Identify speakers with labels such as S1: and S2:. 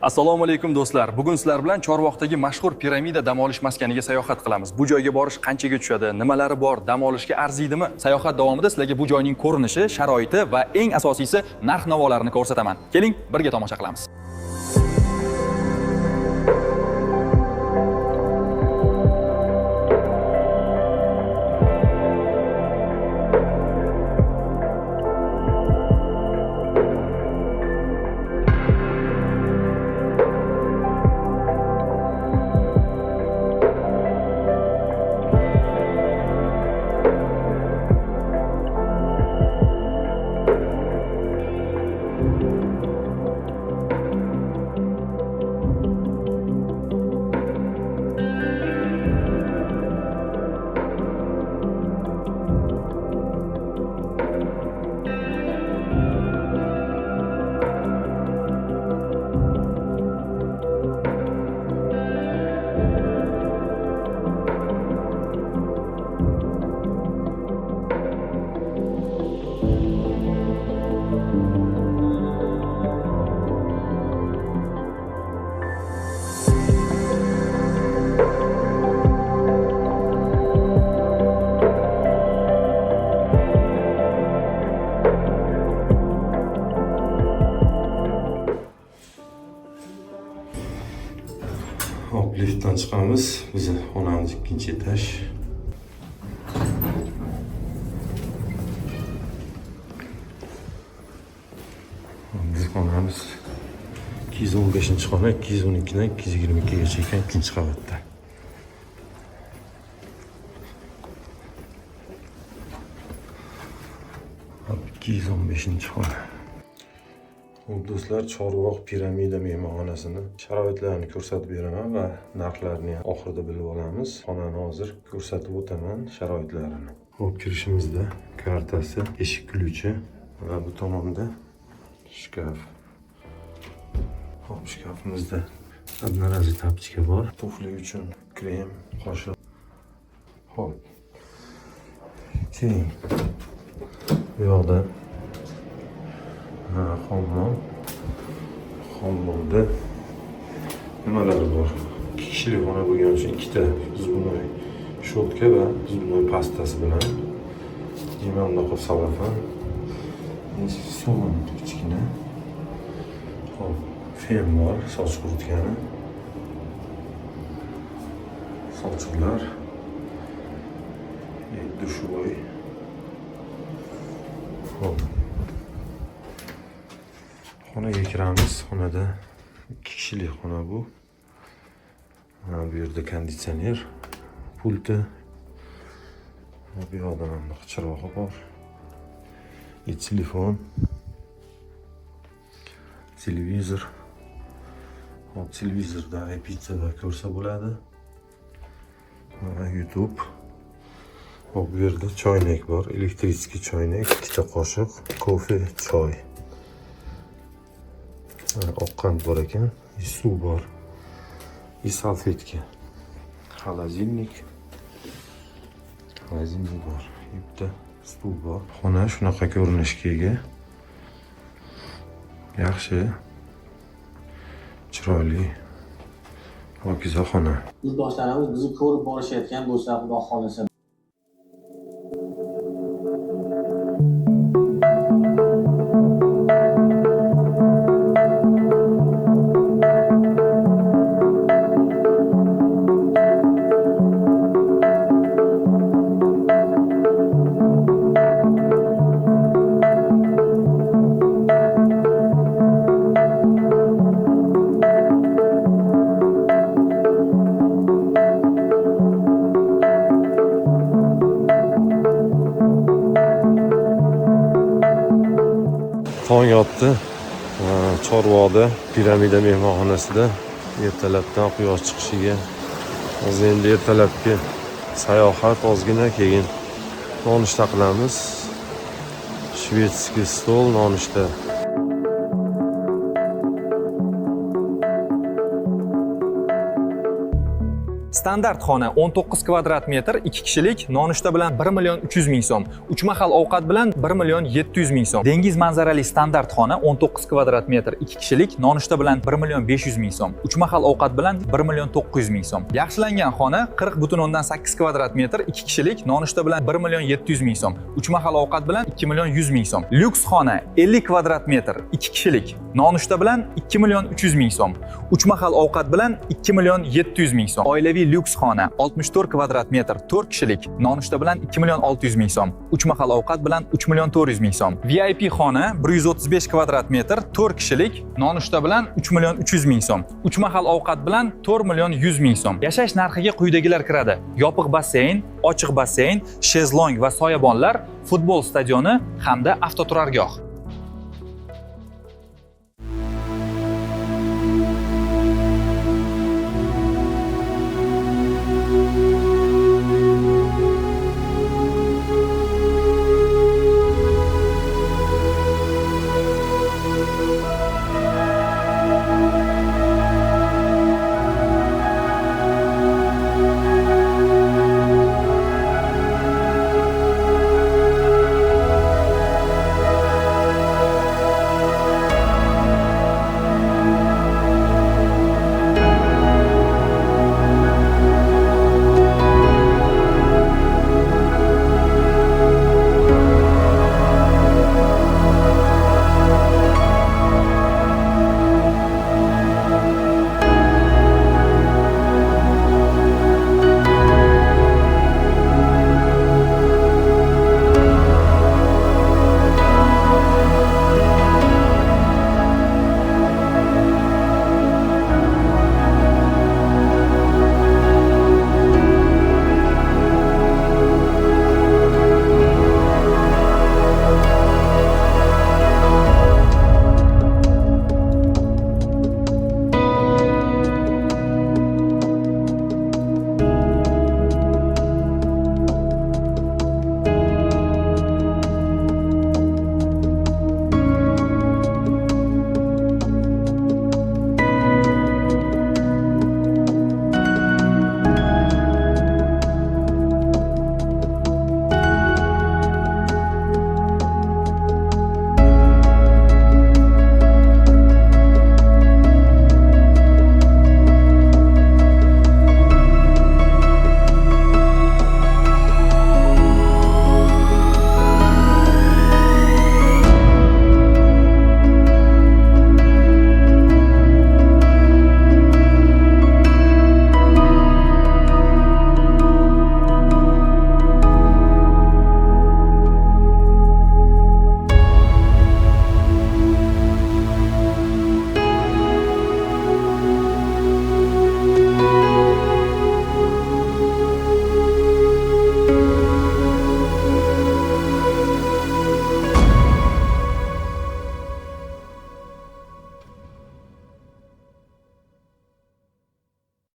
S1: Assalomu alaykum do'stlar. Bugun sizlar bilan Chorvoqdagi mashhur piramida dam olish maskaniga sayohat qilamiz. Bu joyga borish qanchaga tushadi? Nimalari bor? Dam olishga arziydimi? Sayohat davomida sizlarga bu joyning ko'rinishi, sharoiti va eng asosiysi narx-navolarini ko'rsataman. Keling, birga tomosha qilamiz.
S2: Hop, liftdan chiqamiz. Bizni xonamiz 2-etaj. Bizni xonamiz 215-xona, 212dan 222gacha ekan, ikkinchi qavatda. Hop, 215-xona. Xo'p do'stlar, Chorvoq piramida mehmonxonasini sharoitlarini ko'rsatib beraman va narxlarini ham oxirida bilib olamiz. Xonani hozir ko'rsatib o'taman sharoitlarini. Xo'p, kirishimizda kartasi, eshik ключi va bu tomonda shkaf. Xo'p, shkafimizda одноразовый tapchka bor. Tufli uchun krem, qoshiq. Xo'p. Keyin bu yoqda hammomda nimalar bor? 2 kishilik xona bo'lgani uchun ikkita zubnoy shotka va zubnoy pastasi bilan yumaloq salafan. So'm kichkina. Xo'p, fen bor, soch quritgani. Sochiqlar. Dushovoy. Xo'p. Xonaga kiramiz. Xonada 2 kishilik xona bu. Bu yerda konditsioner, pulti. Bu yoqda ham chirog'i bor. Telefon, televizor. Hop, televizorda pizza ko'rsa bo'ladi. Va YouTube. Hop, bu yerda choynak bor, elektrический choynak, ikkita qoshiq, kofe, choy. Oqqan bor ekan, suv bor. Salfetka. Холодильник bor. Bitta stul bor. Xona shunaqa ko'rinishga ega. Yaxshi. Chiroyli. Pokiza xona.
S3: Yurtdoshlarimiz bizni ko'rib borishayotgan bo'lsa, Xudo xolisa
S2: Tong yotdi. Chorvoqda piramida mehmonxonasida ertalabdan quyosh chiqishiga hozir endi ertalabki sayohat ozgina, keyin nonushta qilamiz. Shvedskiy stol nonushta.
S1: Standart xona 19 kvadrat metr, 2 kishilik, nonushta bilan 1 million 300 ming so'm. 3 mahal ovqat bilan 1 million 700 ming so'm. Dengiz manzarali standart xona 19 kvadrat metr, 2 kishilik, nonushta bilan 1 million 500 ming so'm. 3 mahal ovqat bilan 1 million 900 ming so'm. Yaxshilangan xona 40,8 kvadrat metr, 2 kishilik, nonushta bilan 1 million 700 ming so'm. 3 mahal ovqat bilan 2 million 100 ming so'm. Lyuks xona 50 kvadrat metr, 2 kishilik, nonushta bilan 2 million 300 ming so'm. 3 mahal ovqat bilan 2 million 700 ming so'm. Oilaviy lyuks xona 64 kvadrat metr, 4 kishilik, nonushta bilan 2 million 600 ming so'm. 3 mahal ovqat bilan 3 million 400 ming so'm. VIP xona 135 kvadrat metr, 4 kishilik, nonushta bilan 3 million 300 ming so'm. 3 mahal ovqat bilan 4 million 100 ming so'm. Yashash narxiga quyidagilar kiradi: yopiq basseyn, ochiq basseyn, shezlong va soyabonlar, futbol stadioni hamda avtoturargoh.